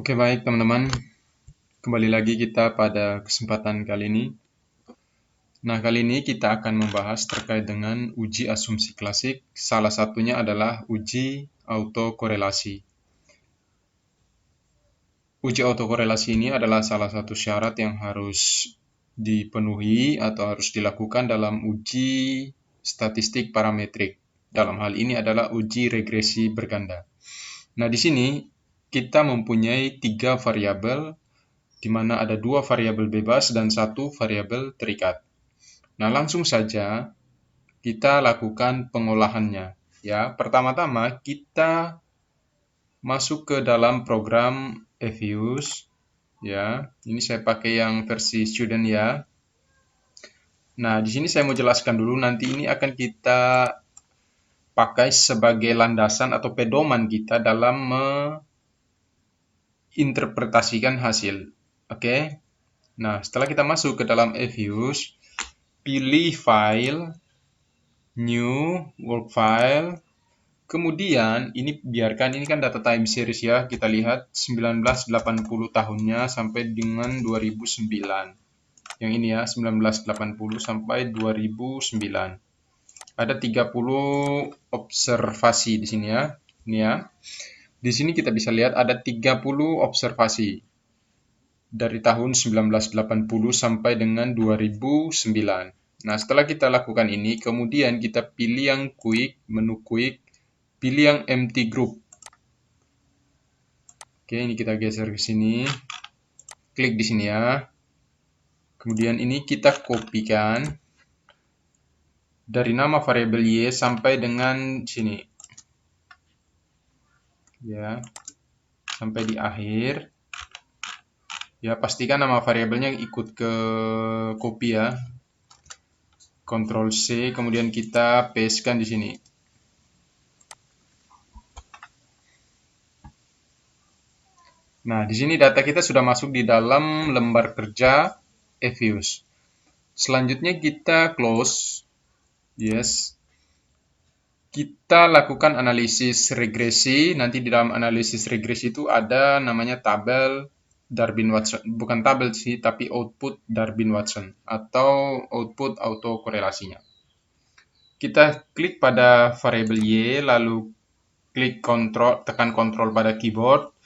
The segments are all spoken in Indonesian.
Oke, baik teman-teman. Kembali lagi kita pada kesempatan kali ini. Nah, kali ini kita akan membahas terkait dengan uji asumsi klasik. Salah satunya adalah uji autokorelasi. Uji autokorelasi ini adalah salah satu syarat yang harus dipenuhi atau harus dilakukan dalam uji statistik parametrik. Dalam hal ini adalah uji regresi berganda. Nah, di sini kita mempunyai 3 variabel, di mana ada 2 variabel bebas dan 1 variabel terikat. Nah, langsung saja kita lakukan pengolahannya. Ya, pertama-tama kita masuk ke dalam program Evius. Ya, ini saya pakai yang versi student ya. Nah, di sini saya mau jelaskan dulu, nanti ini akan kita pakai sebagai landasan atau pedoman kita dalam menginterpretasikan hasil. Oke. Nah, setelah kita masuk ke dalam Evius, pilih file, new, work file, kemudian ini biarkan, ini kan data time series ya, kita lihat 1980 tahunnya sampai dengan 2009. Yang ini ya, 1980 sampai 2009. Ada 30 observasi di sini ya. Ini ya. Di sini kita bisa lihat ada 30 observasi dari tahun 1980 sampai dengan 2009. Nah, setelah kita lakukan ini, kemudian kita pilih yang quick, menu quick, pilih yang empty group. Oke, ini kita geser ke sini. Klik di sini ya. Kemudian ini kita kopikan dari nama variabel y sampai dengan sini. Ya. Sampai di akhir. Ya, pastikan nama variabelnya ikut ke copy ya. Ctrl C, kemudian kita pastekan di sini. Nah, di sini data kita sudah masuk di dalam lembar kerja Evius. Selanjutnya kita close. Yes. Kita lakukan analisis regresi. Nanti di dalam analisis regresi itu ada namanya tabel Darwin-Watson. Bukan tabel sih, tapi output Darwin-Watson atau output autokorelasinya. Kita klik pada variabel Y, lalu klik tekan Ctrl pada keyboard,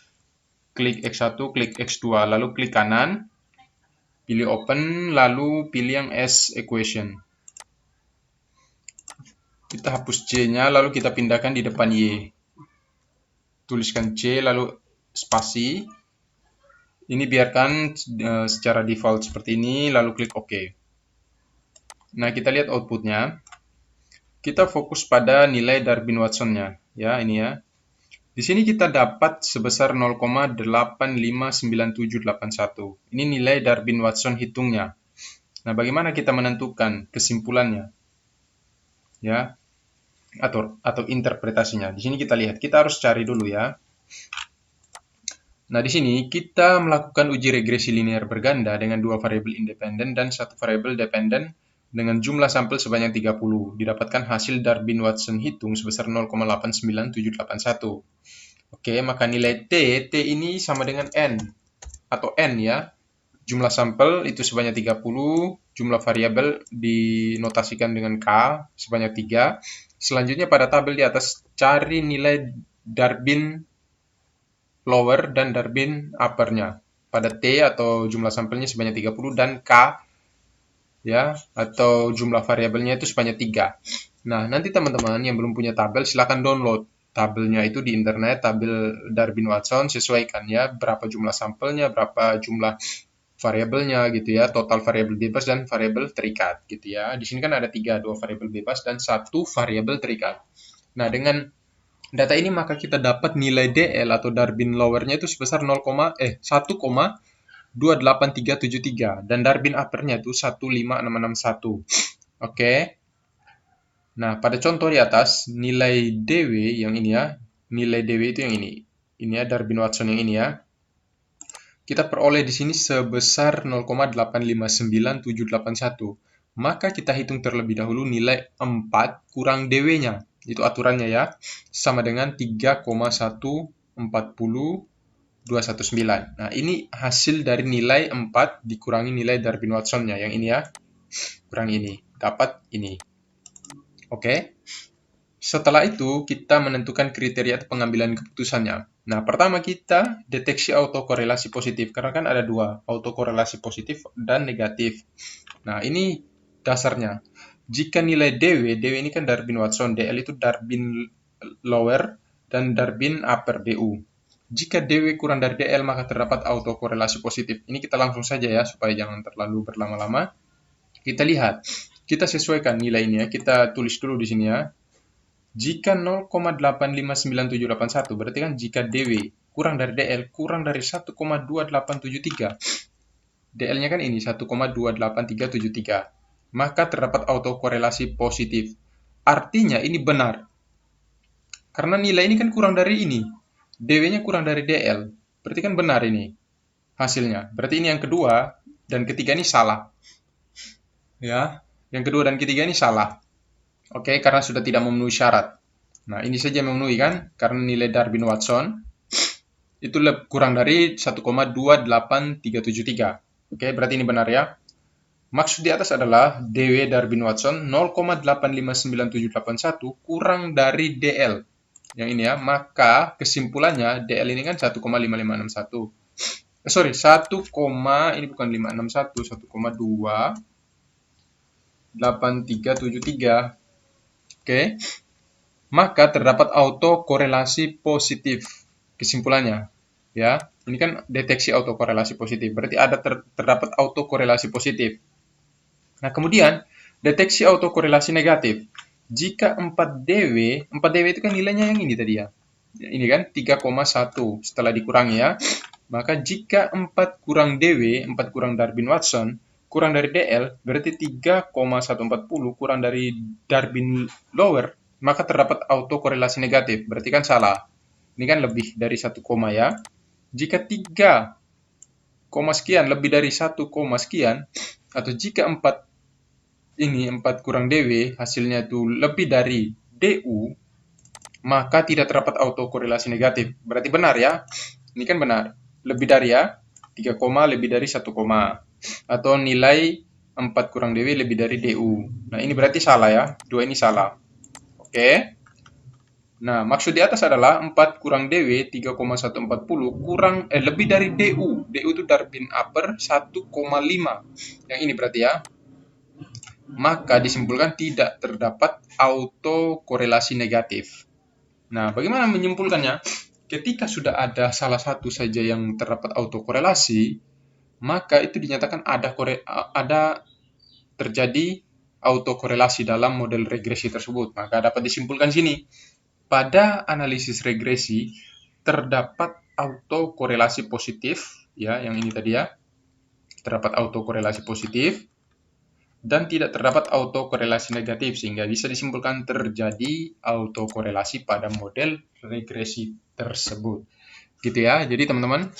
klik X1, klik X2, lalu klik kanan, pilih open, lalu pilih yang as equation. Kita hapus C-nya, lalu kita pindahkan di depan Y. Tuliskan C, lalu spasi. Ini biarkan secara default seperti ini, lalu klik OK. Nah, kita lihat outputnya. Kita fokus pada nilai Darwin-Watson-nya. Ya, ini ya. Di sini kita dapat sebesar 0,859781. Ini nilai Darwin-Watson hitungnya. Nah, bagaimana kita menentukan kesimpulannya? Ya, atau interpretasinya. Di sini kita lihat, kita harus cari dulu ya. Nah, di sini kita melakukan uji regresi linear berganda dengan 2 variabel independen dan 1 variabel dependen dengan jumlah sampel sebanyak 30. Didapatkan hasil Darwin-Watson hitung sebesar 0,89781. Oke, maka nilai T ini sama dengan N, atau N ya. Jumlah sampel itu sebanyak 30, jumlah variabel dinotasikan dengan K sebanyak 3. Selanjutnya pada tabel di atas, cari nilai Darwin lower dan Darwin upper-nya. Pada T atau jumlah sampelnya sebanyak 30 dan K ya, atau jumlah variabelnya itu sebanyak 3. Nah, nanti teman-teman yang belum punya tabel silakan download tabelnya itu di internet, tabel Darwin-Watson, sesuaikan ya berapa jumlah sampelnya, berapa jumlah variabelnya gitu ya, total variabel bebas dan variabel terikat gitu ya. Di sini kan ada 3, 2 variabel bebas dan 1 variabel terikat. Nah, dengan data ini maka kita dapat nilai DL atau Darwin lower-nya itu sebesar 1,28373 dan Darwin upper-nya itu 15661. Oke. Nah, pada contoh di atas nilai DW yang ini ya, nilai DW itu yang ini. Ini ya Darwin-Watson yang ini ya. Kita peroleh di sini sebesar 0,8599781. Maka kita hitung terlebih dahulu nilai 4 kurang DW-nya. Itu aturannya ya. Sama dengan 3,140 219. Nah, ini hasil dari nilai 4 dikurangi nilai Darwin-Watson-nya. Yang ini ya, kurang ini. Dapat ini. Oke. Setelah itu, kita menentukan kriteria pengambilan keputusannya. Nah, pertama kita deteksi autokorelasi positif. Karena kan ada dua, autokorelasi positif dan negatif. Nah, ini dasarnya. Jika nilai DW ini kan Darwin-Watson, DL itu Darwin lower, dan Darwin upper, DU. Jika DW kurang dari DL, maka terdapat autokorelasi positif. Ini kita langsung saja ya, supaya jangan terlalu berlama-lama. Kita lihat, kita sesuaikan nilai ini ya, kita tulis dulu di sini ya. Jika 0,859781, berarti kan jika DW kurang dari DL, kurang dari 1,2873. DL-nya kan ini, 1,28373. Maka terdapat autokorelasi positif. Artinya ini benar. Karena nilai ini kan kurang dari ini. DW-nya kurang dari DL. Berarti kan benar ini hasilnya. Berarti ini yang kedua dan ketiga ini salah. Ya, yang kedua dan ketiga ini salah. Oke, karena sudah tidak memenuhi syarat. Nah, ini saja memenuhi kan? Karena nilai Darwin-Watson itu kurang dari 1,28373. Oke, berarti ini benar ya. Maksud di atas adalah DW Darwin-Watson 0,859781 kurang dari DL. Yang ini ya, maka kesimpulannya DL ini kan 1,5561. Sorry, 1, ini bukan 561, 1,28373. Oke. Maka terdapat autokorelasi positif. Kesimpulannya, ya. Ini kan deteksi autokorelasi positif. Berarti ada terdapat autokorelasi positif. Nah, kemudian deteksi autokorelasi negatif. Jika 4DW itu kan nilainya yang ini tadi ya. Ini kan 3,1 setelah dikurangi ya. Maka jika 4 kurang DW, 4 kurang Darwin-Watson, kurang dari DL, berarti 3,140 kurang dari Darwin lower, maka terdapat autokorelasi negatif. Berarti kan salah. Ini kan lebih dari 1, ya. Jika 3, sekian lebih dari 1, sekian, atau jika 4 kurang DW, hasilnya itu lebih dari DU, maka tidak terdapat autokorelasi negatif. Berarti benar ya. Ini kan benar. Lebih dari ya. 3, lebih dari 1, atau nilai 4 kurang DW lebih dari DU. Nah, ini berarti salah ya. Dua ini salah. Oke. Nah, maksud di atas adalah 4 kurang DW 3,140 kurang lebih dari DU. DU itu Darwin upper 1,5. Yang ini berarti ya. Maka disimpulkan tidak terdapat autokorelasi negatif. Nah, bagaimana menyimpulkannya? Ketika sudah ada salah satu saja yang terdapat autokorelasi, maka itu dinyatakan ada terjadi autokorelasi dalam model regresi tersebut. Maka dapat disimpulkan sini, pada analisis regresi terdapat autokorelasi positif, ya, yang ini tadi ya, terdapat autokorelasi positif, dan tidak terdapat autokorelasi negatif, sehingga bisa disimpulkan terjadi autokorelasi pada model regresi tersebut. Gitu ya, jadi teman-teman,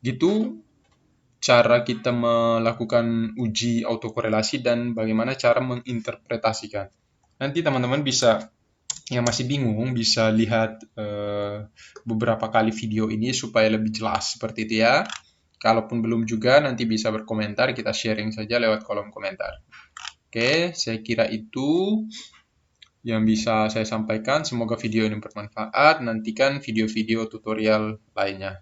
gitu cara kita melakukan uji autokorelasi dan bagaimana cara menginterpretasikan. Nanti teman-teman bisa, yang masih bingung, bisa lihat beberapa kali video ini supaya lebih jelas seperti itu ya. Kalaupun belum juga, nanti bisa berkomentar, kita sharing saja lewat kolom komentar. Oke, saya kira itu yang bisa saya sampaikan. Semoga video ini bermanfaat. Nantikan video-video tutorial lainnya.